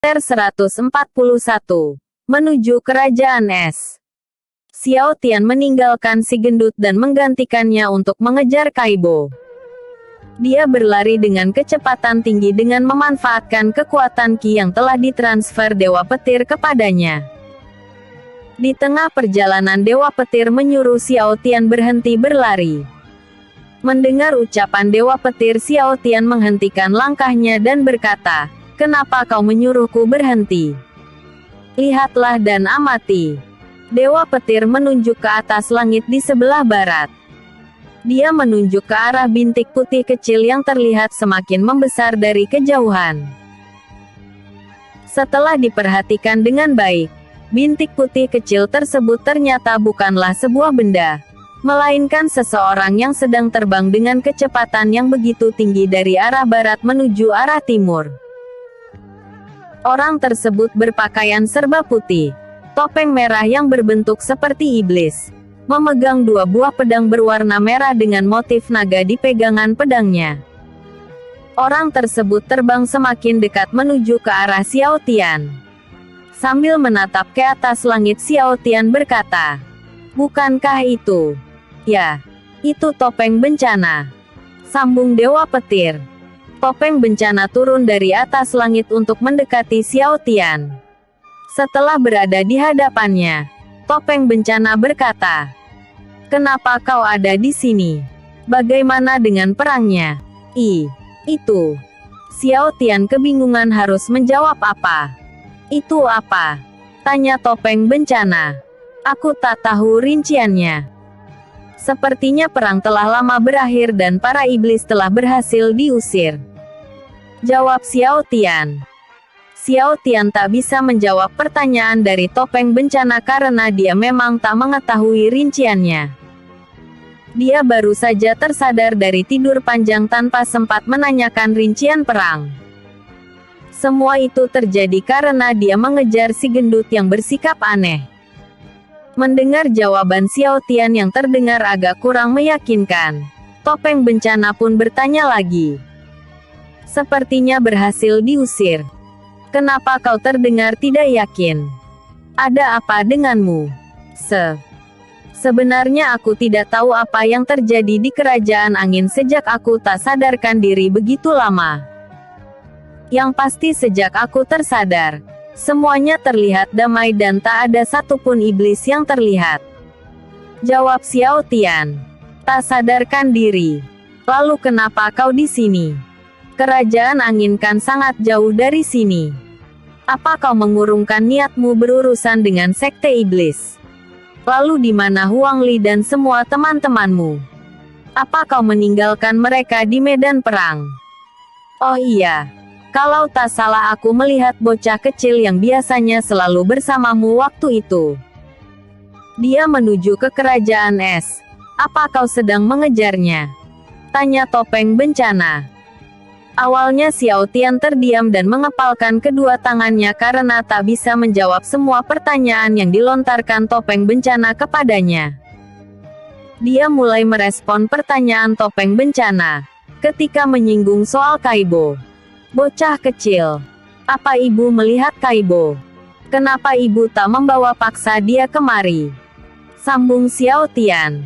141. Menuju Kerajaan Es. Xiao Tian meninggalkan si gendut dan menggantikannya untuk mengejar Kaibo. Dia berlari dengan kecepatan tinggi dengan memanfaatkan kekuatan Qi yang telah ditransfer Dewa Petir kepadanya. Di tengah perjalanan Dewa Petir menyuruh Xiao Tian berhenti berlari. Mendengar ucapan Dewa Petir, Xiao Tian menghentikan langkahnya dan berkata, "Kenapa kau menyuruhku berhenti? Lihatlah dan amati." Dewa Petir menunjuk ke atas langit di sebelah barat. Dia menunjuk ke arah bintik putih kecil yang terlihat semakin membesar dari kejauhan. Setelah diperhatikan dengan baik, bintik putih kecil tersebut ternyata bukanlah sebuah benda, melainkan seseorang yang sedang terbang dengan kecepatan yang begitu tinggi dari arah barat menuju arah timur. Orang tersebut berpakaian serba putih, topeng merah yang berbentuk seperti iblis, memegang dua buah pedang berwarna merah dengan motif naga di pegangan pedangnya. Orang tersebut terbang semakin dekat menuju ke arah Xiao Tian. Sambil menatap ke atas langit, Xiao Tian berkata, "Bukankah itu? Ya, itu topeng bencana," sambung Dewa Petir. Topeng bencana turun dari atas langit untuk mendekati Xiao Tian. Setelah berada di hadapannya, topeng bencana berkata, "Kenapa kau ada di sini? Bagaimana dengan perangnya?" Itu." Xiao Tian kebingungan harus menjawab apa. "Itu apa?" tanya topeng bencana. "Aku tak tahu rinciannya. Sepertinya perang telah lama berakhir dan para iblis telah berhasil diusir," jawab Xiao Tian. Xiao Tian tak bisa menjawab pertanyaan dari topeng bencana karena dia memang tak mengetahui rinciannya. Dia baru saja tersadar dari tidur panjang tanpa sempat menanyakan rincian perang. Semua itu terjadi karena dia mengejar si gendut yang bersikap aneh. Mendengar jawaban Xiao Tian yang terdengar agak kurang meyakinkan, topeng bencana pun bertanya lagi. "Sepertinya berhasil diusir. Kenapa kau terdengar tidak yakin? Ada apa denganmu?" Sebenarnya aku tidak tahu apa yang terjadi di Kerajaan Angin sejak aku tak sadarkan diri begitu lama. Yang pasti sejak aku tersadar, semuanya terlihat damai dan tak ada satupun iblis yang terlihat, jawab Xiao Tian. "Tak sadarkan diri? Lalu kenapa kau di sini? Kerajaan Angin kan sangat jauh dari sini. Apa kau mengurungkan niatmu berurusan dengan sekte iblis? Lalu di mana Huang Li dan semua teman-temanmu? Apa kau meninggalkan mereka di medan perang?" "Oh iya. Kalau tak salah aku melihat bocah kecil yang biasanya selalu bersamamu waktu itu. Dia menuju ke Kerajaan Es. Apa kau sedang mengejarnya?" tanya topeng bencana. Awalnya Xiao Tian terdiam dan mengepalkan kedua tangannya karena tak bisa menjawab semua pertanyaan yang dilontarkan topeng bencana kepadanya. Dia mulai merespon pertanyaan topeng bencana ketika menyinggung soal Kaibo. "Bocah kecil, apa ibu melihat Kaibo? Kenapa ibu tak membawa paksa dia kemari?" sambung Xiao Tian.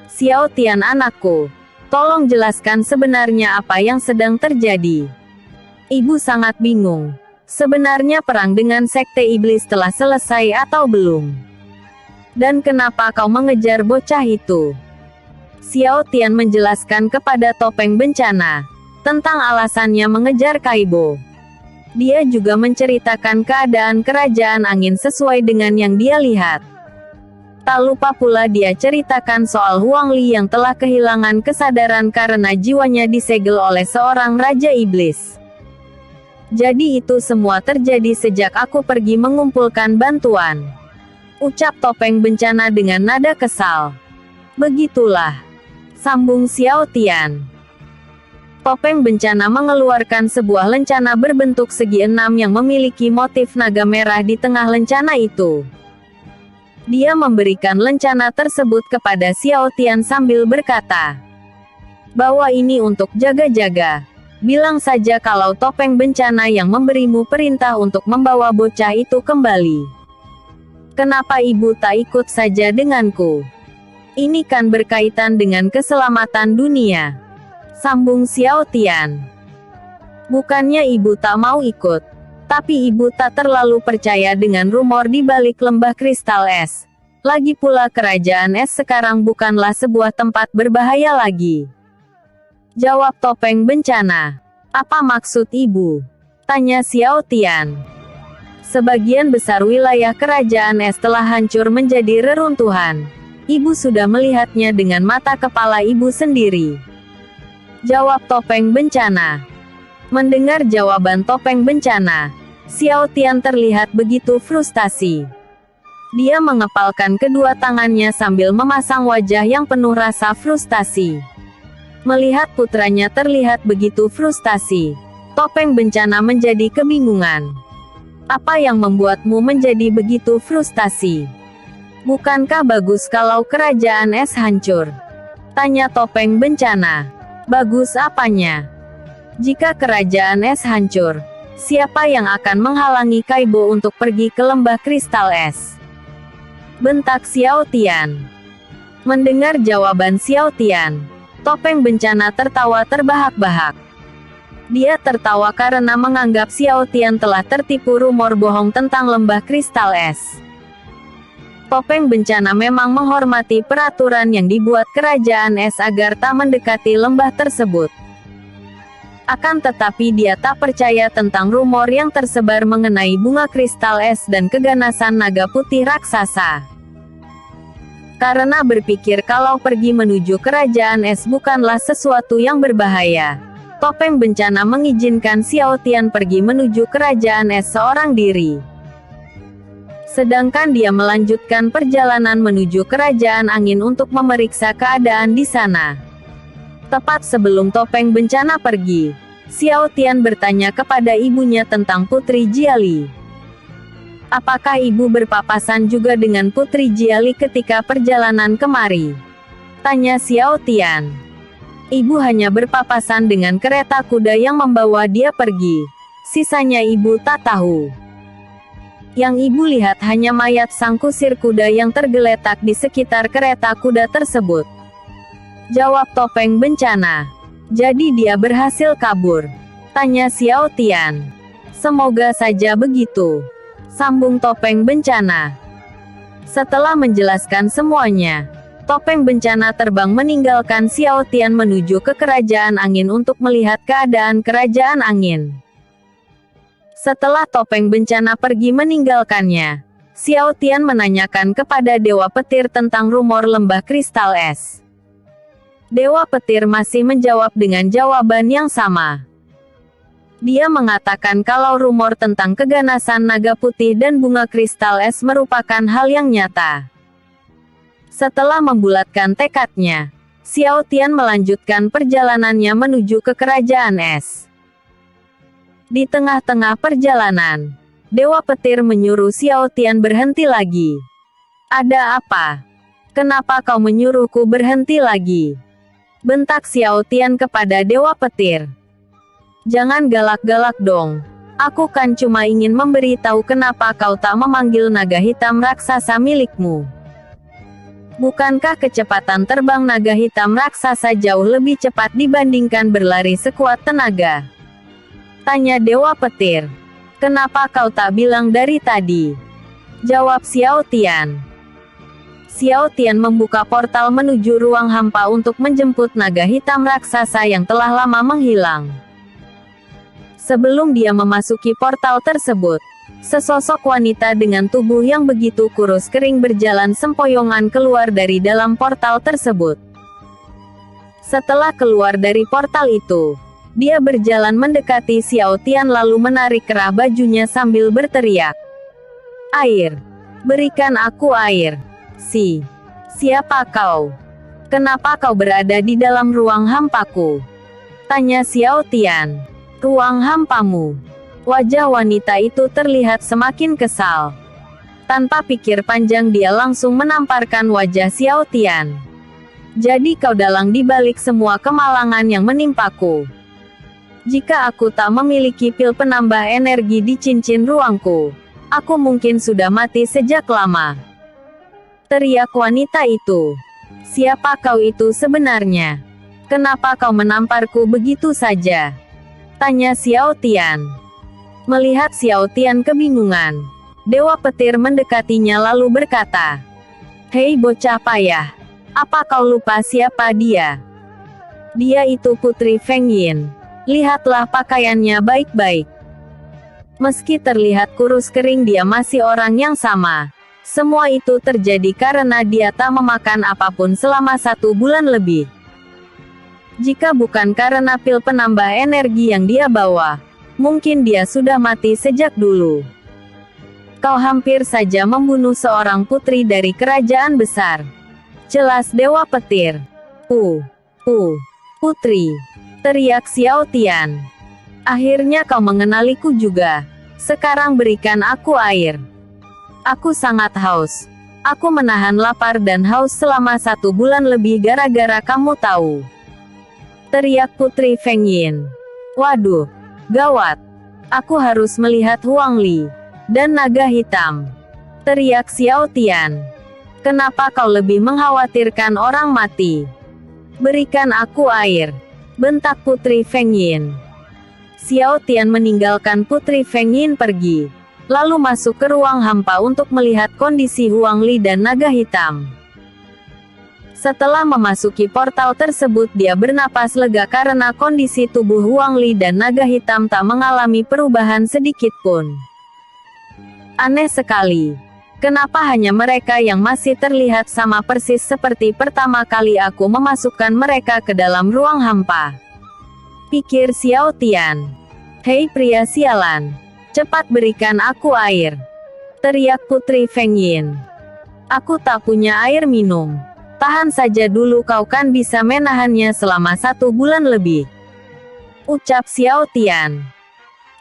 "Xiao Tian anakku, tolong jelaskan sebenarnya apa yang sedang terjadi. Ibu sangat bingung. Sebenarnya perang dengan sekte iblis telah selesai atau belum? Dan kenapa kau mengejar bocah itu?" Xiao Tian menjelaskan kepada topeng bencana tentang alasannya mengejar Kaibo. Dia juga menceritakan keadaan Kerajaan Angin sesuai dengan yang dia lihat. Tak lupa pula dia ceritakan soal Huang Li yang telah kehilangan kesadaran karena jiwanya disegel oleh seorang Raja Iblis. "Jadi itu semua terjadi sejak aku pergi mengumpulkan bantuan," ucap topeng bencana dengan nada kesal. "Begitulah," sambung Xiao Tian. Topeng bencana mengeluarkan sebuah lencana berbentuk segi enam yang memiliki motif naga merah di tengah lencana itu. Dia memberikan lencana tersebut kepada Xiao Tian sambil berkata, "Bawa ini untuk jaga-jaga. Bilang saja kalau topeng bencana yang memberimu perintah untuk membawa bocah itu kembali. Kenapa ibu tak ikut saja denganku? Ini kan berkaitan dengan keselamatan dunia. Sambung Xiao Tian. Bukannya ibu tak mau ikut, tapi ibu tak terlalu percaya dengan rumor di balik lembah kristal es. Lagi pula kerajaan es sekarang bukanlah sebuah tempat berbahaya lagi. Jawab topeng bencana. Apa maksud ibu? Tanya Xiao Tian. Sebagian besar wilayah kerajaan es telah hancur menjadi reruntuhan. Ibu sudah melihatnya dengan mata kepala ibu sendiri. Jawab topeng bencana. Mendengar jawaban topeng bencana, Xiao Tian terlihat begitu frustasi. Dia mengepalkan kedua tangannya sambil memasang wajah yang penuh rasa frustasi. Melihat putranya terlihat begitu frustasi, topeng bencana menjadi kebingungan. Apa yang membuatmu menjadi begitu frustasi? Bukankah bagus kalau kerajaan es hancur? Tanya topeng bencana. Bagus apanya? Jika kerajaan es hancur, siapa yang akan menghalangi Kaibo untuk pergi ke lembah kristal es? Bentak Xiao Tian. Mendengar jawaban Xiao Tian, topeng bencana tertawa terbahak-bahak. Dia tertawa karena menganggap Xiao Tian telah tertipu rumor bohong tentang lembah kristal es. Topeng bencana memang menghormati peraturan yang dibuat kerajaan es agar tak mendekati lembah tersebut. Akan tetapi dia tak percaya tentang rumor yang tersebar mengenai bunga kristal es dan keganasan naga putih raksasa. Karena berpikir kalau pergi menuju kerajaan es bukanlah sesuatu yang berbahaya, topeng bencana mengizinkan Xiao Tian pergi menuju kerajaan es seorang diri. Sedangkan dia melanjutkan perjalanan menuju kerajaan angin untuk memeriksa keadaan di sana. Tepat sebelum topeng bencana pergi, Xiao Tian bertanya kepada ibunya tentang Putri Jiali. Apakah ibu berpapasan juga dengan Putri Jiali ketika perjalanan kemari? Tanya Xiao Tian. Ibu hanya berpapasan dengan kereta kuda yang membawa dia pergi. Sisanya ibu tak tahu. Yang ibu lihat hanya mayat sang kusir kuda yang tergeletak di sekitar kereta kuda tersebut. Jawab topeng bencana. Jadi dia berhasil kabur? Tanya Xiao Tian. Semoga saja begitu. Sambung topeng bencana. Setelah menjelaskan semuanya, topeng bencana terbang meninggalkan Xiao Tian menuju ke kerajaan angin untuk melihat keadaan kerajaan angin. Setelah topeng bencana pergi meninggalkannya, Xiao Tian menanyakan kepada Dewa Petir tentang rumor lembah kristal es. Dewa Petir masih menjawab dengan jawaban yang sama. Dia mengatakan kalau rumor tentang keganasan naga putih dan bunga kristal es merupakan hal yang nyata. Setelah membulatkan tekadnya, Xiao Tian melanjutkan perjalanannya menuju ke kerajaan es. Di tengah-tengah perjalanan, Dewa Petir menyuruh Xiao Tian berhenti lagi. Ada apa? Kenapa kau menyuruhku berhenti lagi? Bentak Xiao Tian kepada Dewa Petir. Jangan galak-galak dong. Aku kan cuma ingin memberitahu kenapa kau tak memanggil naga hitam raksasa milikmu. Bukankah kecepatan terbang naga hitam raksasa jauh lebih cepat dibandingkan berlari sekuat tenaga? Tanya Dewa Petir. Kenapa kau tak bilang dari tadi? Jawab Xiao Tian. Xiao Tian membuka portal menuju ruang hampa untuk menjemput naga hitam raksasa yang telah lama menghilang. Sebelum dia memasuki portal tersebut, sesosok wanita dengan tubuh yang begitu kurus kering berjalan sempoyongan keluar dari dalam portal tersebut. Setelah keluar dari portal itu, dia berjalan mendekati Xiao Tian lalu menarik kerah bajunya sambil berteriak. Air! Berikan aku air! Siapa kau? Kenapa kau berada di dalam ruang hampaku? Tanya Xiao Tian. Ruang hampamu. Wajah wanita itu terlihat semakin kesal. Tanpa pikir panjang dia langsung menamparkan wajah Xiao Tian. Jadi kau dalang di balik semua kemalangan yang menimpaku. Jika aku tak memiliki pil penambah energi di cincin ruangku, aku mungkin sudah mati sejak lama. Teriak wanita itu. Siapa kau itu sebenarnya? Kenapa kau menamparku begitu saja? Tanya Xiao Tian. Melihat Xiao Tian kebingungan, Dewa Petir mendekatinya lalu berkata, "Hei bocah payah, apa kau lupa siapa dia? Dia itu Putri Feng Yin. Lihatlah pakaiannya baik-baik. Meski terlihat kurus kering, dia masih orang yang sama. Semua itu terjadi karena dia tak memakan apapun selama 1 bulan lebih. Jika bukan karena pil penambah energi yang dia bawa, mungkin dia sudah mati sejak dulu. Kau hampir saja membunuh seorang putri dari kerajaan besar." Jelas Dewa Petir. Putri," teriak Xiao Tian. "Akhirnya kau mengenaliku juga. Sekarang berikan aku air. Aku sangat haus. Aku menahan lapar dan haus selama 1 bulan lebih gara-gara kamu tahu," teriak Putri Feng Yin. "Waduh, gawat. Aku harus melihat Huang Li dan naga hitam," teriak Xiao Tian. "Kenapa kau lebih mengkhawatirkan orang mati? Berikan aku air," bentak Putri Feng Yin. Xiao Tian meninggalkan Putri Feng Yin pergi, lalu masuk ke ruang hampa untuk melihat kondisi Huang Li dan naga hitam. Setelah memasuki portal tersebut, dia bernapas lega karena kondisi tubuh Huang Li dan naga hitam tak mengalami perubahan sedikit pun. Aneh sekali. Kenapa hanya mereka yang masih terlihat sama persis seperti pertama kali aku memasukkan mereka ke dalam ruang hampa? Pikir Xiao Tian. "Hei pria sialan, cepat berikan aku air," teriak Putri Feng Yin. "Aku tak punya air minum. Tahan saja dulu, kau kan bisa menahannya selama 1 bulan lebih," ucap Xiao Tian.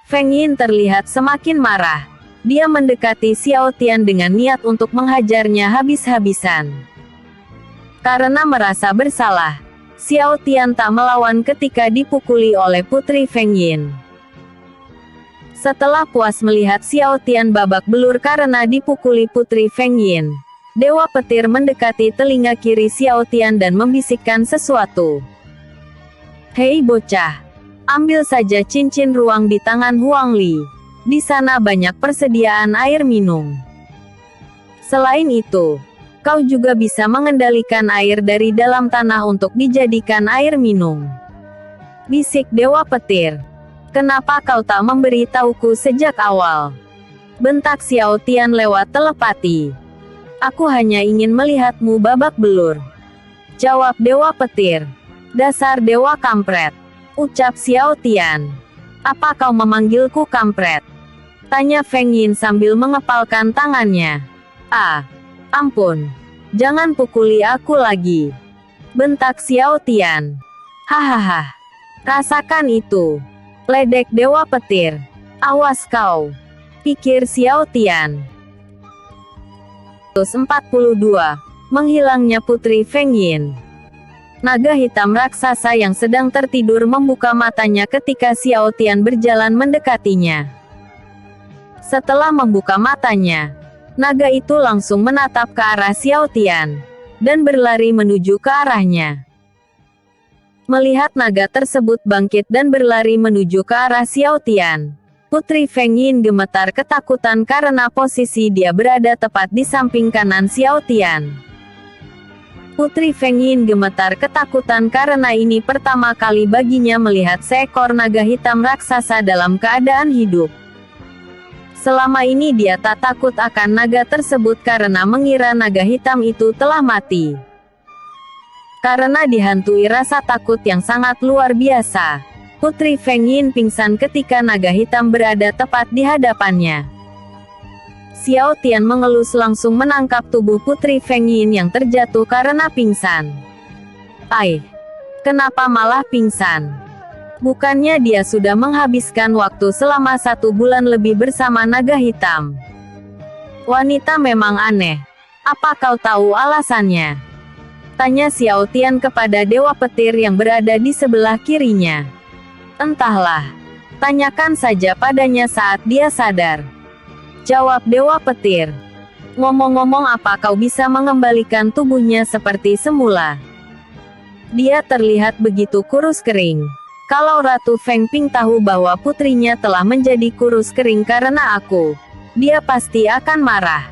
Feng Yin terlihat semakin marah. Dia mendekati Xiao Tian dengan niat untuk menghajarnya habis-habisan. Karena merasa bersalah, Xiao Tian tak melawan ketika dipukuli oleh Putri Feng Yin. Setelah puas melihat Xiao Tian babak belur karena dipukuli Putri Feng Yin, Dewa Petir mendekati telinga kiri Xiao Tian dan membisikkan sesuatu. "Hei bocah, ambil saja cincin ruang di tangan Huang Li. Di sana banyak persediaan air minum. Selain itu, kau juga bisa mengendalikan air dari dalam tanah untuk dijadikan air minum," bisik Dewa Petir. "Kenapa kau tak memberi tahuku sejak awal?" bentak Xiao Tian lewat telepati. "Aku hanya ingin melihatmu babak belur," jawab Dewa Petir. "Dasar dewa kampret," ucap Xiao Tian. "Apa kau memanggilku kampret?" tanya Feng Yin sambil mengepalkan tangannya. Ampun. Jangan pukuli aku lagi," bentak Xiao Tian. "Hahaha. Rasakan itu," ledek Dewa Petir. "Awas kau," pikir Xiao Tian. 142. Menghilangnya Putri Feng Yin. Naga hitam raksasa yang sedang tertidur membuka matanya ketika Xiao Tian berjalan mendekatinya. Setelah membuka matanya, naga itu langsung menatap ke arah Xiao Tian dan berlari menuju ke arahnya. Melihat naga tersebut bangkit dan berlari menuju ke arah Xiao Tian, Putri Feng Yin gemetar ketakutan karena posisi dia berada tepat di samping kanan Xiao Tian. Putri Feng Yin gemetar ketakutan karena ini pertama kali baginya melihat seekor naga hitam raksasa dalam keadaan hidup. Selama ini dia tak takut akan naga tersebut karena mengira naga hitam itu telah mati. Karena dihantui rasa takut yang sangat luar biasa, Putri Feng Yin pingsan ketika naga hitam berada tepat di hadapannya. Xiao Tian mengelus langsung menangkap tubuh Putri Feng Yin yang terjatuh karena pingsan. Kenapa malah pingsan? Bukannya dia sudah menghabiskan waktu selama 1 bulan lebih bersama naga hitam? Wanita memang aneh. Apa kau tahu alasannya? Tanya Xiao Tian kepada Dewa Petir yang berada di sebelah kirinya. Entahlah. Tanyakan saja padanya saat dia sadar. Jawab Dewa Petir. Ngomong-ngomong, apa kau bisa mengembalikan tubuhnya seperti semula? Dia terlihat begitu kurus kering. Kalau Ratu Feng Ping tahu bahwa putrinya telah menjadi kurus kering karena aku, dia pasti akan marah.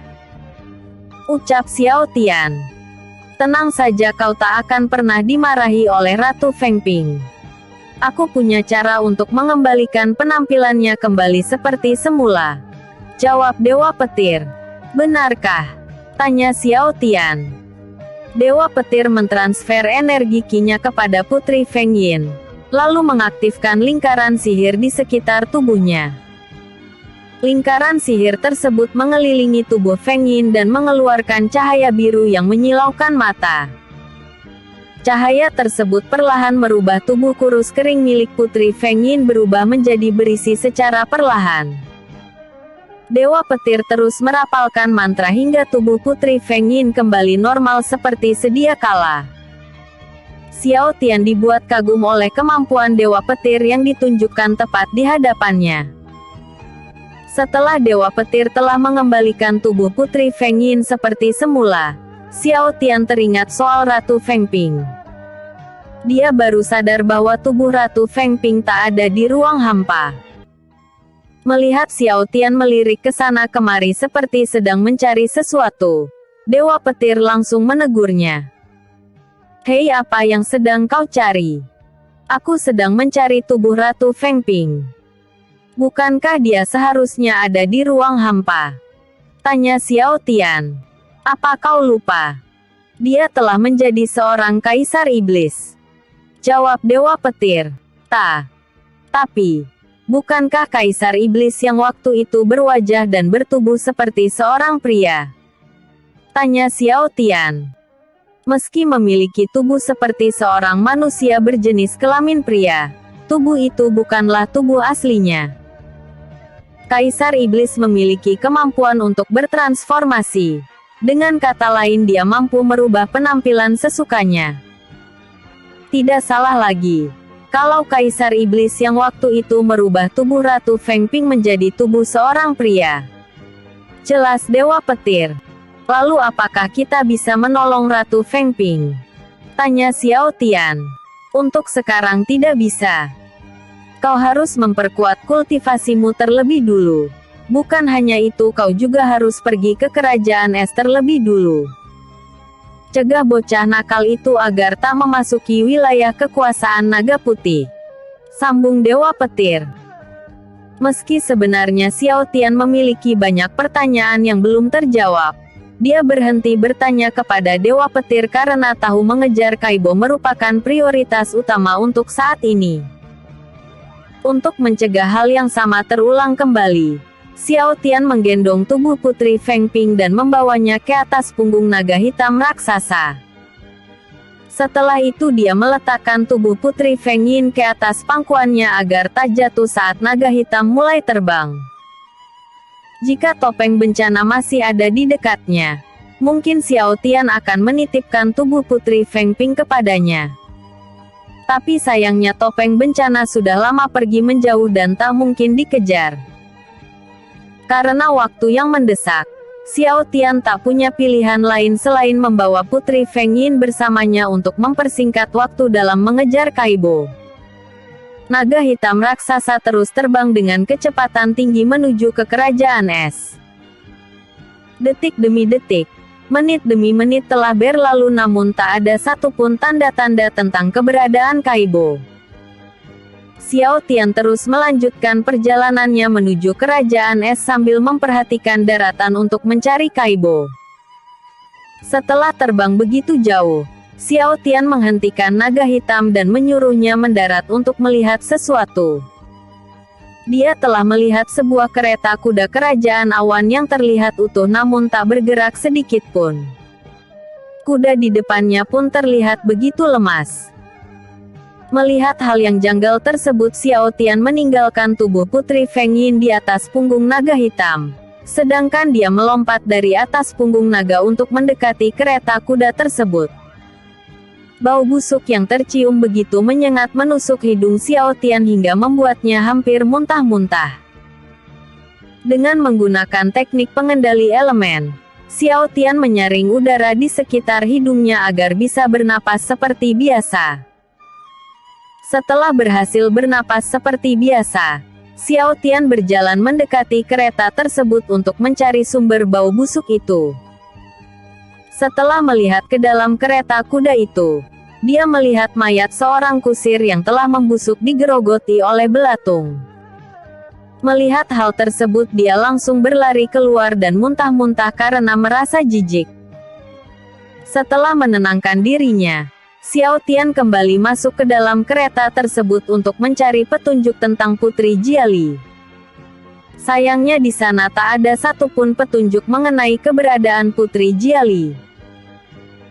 Ucap Xiao Tian. Tenang saja, kau tak akan pernah dimarahi oleh Ratu Feng Ping. Aku punya cara untuk mengembalikan penampilannya kembali seperti semula. Jawab Dewa Petir. Benarkah? Tanya Xiao Tian. Dewa Petir mentransfer energi Qi-nya kepada Putri Feng Yin, lalu mengaktifkan lingkaran sihir di sekitar tubuhnya. Lingkaran sihir tersebut mengelilingi tubuh Feng Yin dan mengeluarkan cahaya biru yang menyilaukan mata. Cahaya tersebut perlahan merubah tubuh kurus kering milik Putri Feng Yin berubah menjadi berisi secara perlahan. Dewa Petir terus merapalkan mantra hingga tubuh Putri Feng Yin kembali normal seperti sedia kala. Xiao Tian dibuat kagum oleh kemampuan Dewa Petir yang ditunjukkan tepat di hadapannya. Setelah Dewa Petir telah mengembalikan tubuh Putri Feng Yin seperti semula, Xiao Tian teringat soal Ratu Feng Ping. Dia baru sadar bahwa tubuh Ratu Feng Ping tak ada di ruang hampa. Melihat Xiao Tian melirik ke sana kemari seperti sedang mencari sesuatu, Dewa Petir langsung menegurnya. Hei, apa yang sedang kau cari? Aku sedang mencari tubuh Ratu Feng Ping. Bukankah dia seharusnya ada di ruang hampa? Tanya Xiao Tian. Apa kau lupa? Dia telah menjadi seorang kaisar iblis. Jawab Dewa Petir. Tapi, bukankah kaisar iblis yang waktu itu berwajah dan bertubuh seperti seorang pria? Tanya Xiao Tian. Meski memiliki tubuh seperti seorang manusia berjenis kelamin pria, tubuh itu bukanlah tubuh aslinya. Kaisar iblis memiliki kemampuan untuk bertransformasi. Dengan kata lain, dia mampu merubah penampilan sesukanya. Tidak salah lagi. Kalau kaisar iblis yang waktu itu merubah tubuh Ratu Feng Ping menjadi tubuh seorang pria. Jelas Dewa Petir. Lalu apakah kita bisa menolong Ratu Feng Ping? Tanya Xiao Tian. Untuk sekarang tidak bisa. Kau harus memperkuat kultivasimu terlebih dulu. Bukan hanya itu, kau juga harus pergi ke kerajaan es terlebih dulu. Cegah bocah nakal itu agar tak memasuki wilayah kekuasaan Naga Putih. Sambung Dewa Petir. Meski sebenarnya Xiao Tian memiliki banyak pertanyaan yang belum terjawab, dia berhenti bertanya kepada Dewa Petir karena tahu mengejar Kaibo merupakan prioritas utama untuk saat ini. Untuk mencegah hal yang sama terulang kembali, Xiao Tian menggendong tubuh Putri Feng Ping dan membawanya ke atas punggung naga hitam raksasa. Setelah itu dia meletakkan tubuh Putri Feng Yin ke atas pangkuannya agar tak jatuh saat naga hitam mulai terbang. Jika topeng bencana masih ada di dekatnya, mungkin Xiao Tian akan menitipkan tubuh Putri Feng Ping kepadanya. Tapi sayangnya topeng bencana sudah lama pergi menjauh dan tak mungkin dikejar. Karena waktu yang mendesak, Xiao Tian tak punya pilihan lain selain membawa Putri Feng Yin bersamanya untuk mempersingkat waktu dalam mengejar Kaibo. Naga hitam raksasa terus terbang dengan kecepatan tinggi menuju ke kerajaan es. Detik demi detik, menit demi menit telah berlalu namun tak ada satupun tanda-tanda tentang keberadaan Kaibo. Xiao Tian terus melanjutkan perjalanannya menuju kerajaan es sambil memperhatikan daratan untuk mencari Kaibo. Setelah terbang begitu jauh, Xiao Tian menghentikan naga hitam dan menyuruhnya mendarat untuk melihat sesuatu. Dia telah melihat sebuah kereta kuda kerajaan awan yang terlihat utuh namun tak bergerak sedikit pun. Kuda di depannya pun terlihat begitu lemas. Melihat hal yang janggal tersebut, Xiao Tian meninggalkan tubuh Putri Feng Yin di atas punggung naga hitam. Sedangkan dia melompat dari atas punggung naga untuk mendekati kereta kuda tersebut. Bau busuk yang tercium begitu menyengat menusuk hidung Xiao Tian hingga membuatnya hampir muntah-muntah. Dengan menggunakan teknik pengendali elemen, Xiao Tian menyaring udara di sekitar hidungnya agar bisa bernapas seperti biasa. Setelah berhasil bernapas seperti biasa, Xiao Tian berjalan mendekati kereta tersebut untuk mencari sumber bau busuk itu. Setelah melihat ke dalam kereta kuda itu, dia melihat mayat seorang kusir yang telah membusuk digerogoti oleh belatung. Melihat hal tersebut, dia langsung berlari keluar dan muntah-muntah karena merasa jijik. Setelah menenangkan dirinya, Xiao Tian kembali masuk ke dalam kereta tersebut untuk mencari petunjuk tentang Putri Jiali. Sayangnya di sana tak ada satupun petunjuk mengenai keberadaan Putri Jiali.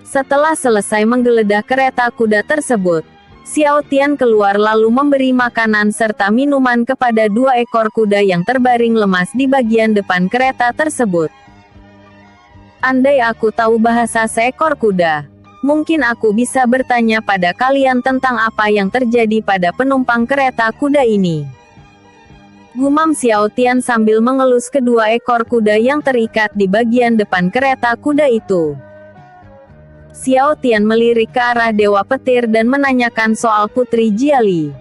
Setelah selesai menggeledah kereta kuda tersebut, Xiao Tian keluar lalu memberi makanan serta minuman kepada 2 ekor kuda yang terbaring lemas di bagian depan kereta tersebut. Andai aku tahu bahasa seekor kuda, mungkin aku bisa bertanya pada kalian tentang apa yang terjadi pada penumpang kereta kuda ini. Gumam Xiao Tian sambil mengelus kedua ekor kuda yang terikat di bagian depan kereta kuda itu. Xiao Tian melirik ke arah Dewa Petir dan menanyakan soal Putri Jiali.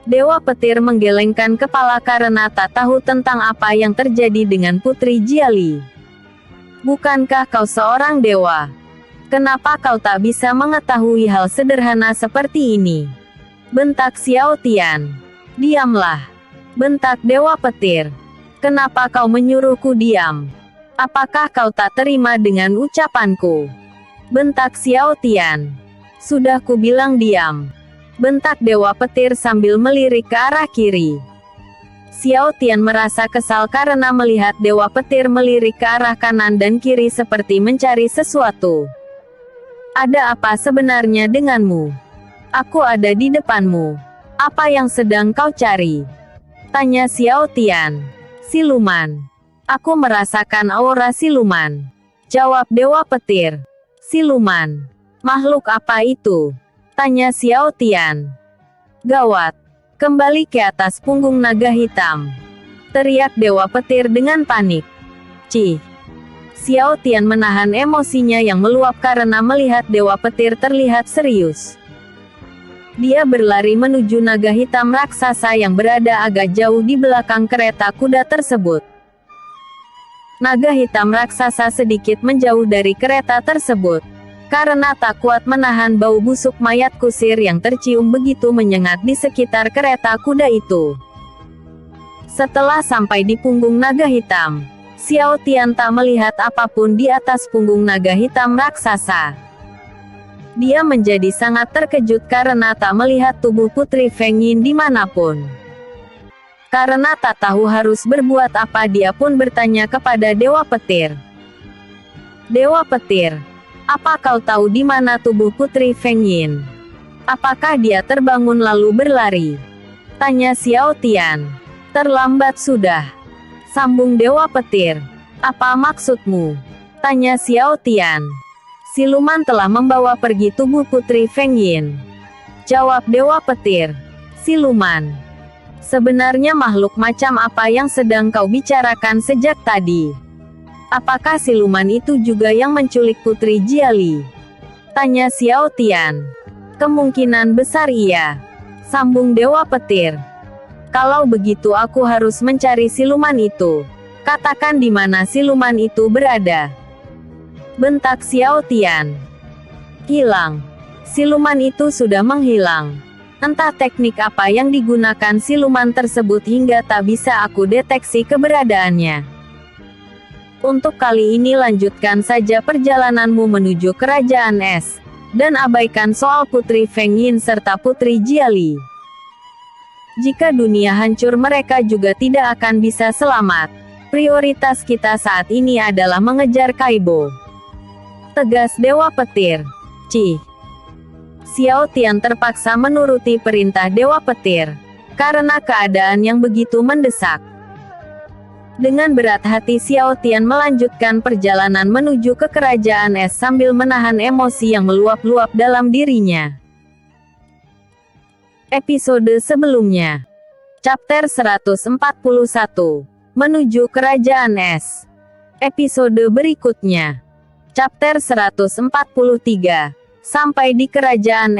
Dewa Petir menggelengkan kepala karena tak tahu tentang apa yang terjadi dengan Putri Jiali. Bukankah kau seorang dewa? Kenapa kau tak bisa mengetahui hal sederhana seperti ini? Bentak Xiao Tian. Diamlah. Bentak Dewa Petir. Kenapa kau menyuruhku diam? Apakah kau tak terima dengan ucapanku? Bentak Xiao Tian. Sudah ku bilang diam. Bentak Dewa Petir sambil melirik ke arah kiri. Xiao Tian merasa kesal karena melihat Dewa Petir melirik ke arah kanan dan kiri seperti mencari sesuatu. Ada apa sebenarnya denganmu? Aku ada di depanmu. Apa yang sedang kau cari? Tanya Xiao Tian. Siluman. Aku merasakan aura siluman. Jawab Dewa Petir. Siluman. Makhluk apa itu? Tanya Xiao Tian. Gawat. Kembali ke atas punggung naga hitam. Teriak Dewa Petir dengan panik. Cih. Xiao Tian menahan emosinya yang meluap karena melihat Dewa Petir terlihat serius. Dia berlari menuju naga hitam raksasa yang berada agak jauh di belakang kereta kuda tersebut. Naga hitam raksasa sedikit menjauh dari kereta tersebut, karena tak kuat menahan bau busuk mayat kusir yang tercium begitu menyengat di sekitar kereta kuda itu. Setelah sampai di punggung naga hitam, Xiao Tian tak melihat apapun di atas punggung naga hitam raksasa. Dia menjadi sangat terkejut karena tak melihat tubuh Putri Feng Yin dimanapun. Karena tak tahu harus berbuat apa, dia pun bertanya kepada Dewa Petir. Dewa Petir, apa kau tahu di mana tubuh Putri Feng Yin? Apakah dia terbangun lalu berlari? Tanya Xiao Tian. Terlambat sudah. Sambung Dewa Petir. Apa maksudmu? Tanya Xiao Tian. Siluman telah membawa pergi tubuh Putri Feng Yin. Jawab Dewa Petir. Siluman. Sebenarnya makhluk macam apa yang sedang kau bicarakan sejak tadi? Apakah siluman itu juga yang menculik Putri Jiali? Tanya Xiao Tian. Kemungkinan besar iya. Sambung Dewa Petir. Kalau begitu aku harus mencari siluman itu. Katakan di mana siluman itu berada. Bentak Xiao Tian. Hilang. Siluman itu sudah menghilang. Entah teknik apa yang digunakan siluman tersebut hingga tak bisa aku deteksi keberadaannya. Untuk kali ini lanjutkan saja perjalananmu menuju Kerajaan Es, dan abaikan soal Putri Feng Yin serta Putri Jiali. Jika dunia hancur mereka juga tidak akan bisa selamat. Prioritas kita saat ini adalah mengejar Kaibo. Tegas Dewa Petir. Cih. Xiao Tian terpaksa menuruti perintah Dewa Petir, karena keadaan yang begitu mendesak. Dengan berat hati Xiao Tian melanjutkan perjalanan menuju ke kerajaan es sambil menahan emosi yang meluap-luap dalam dirinya. Episode sebelumnya. Chapter 141. Menuju kerajaan es. Episode berikutnya. Chapter 143. Sampai di kerajaan es.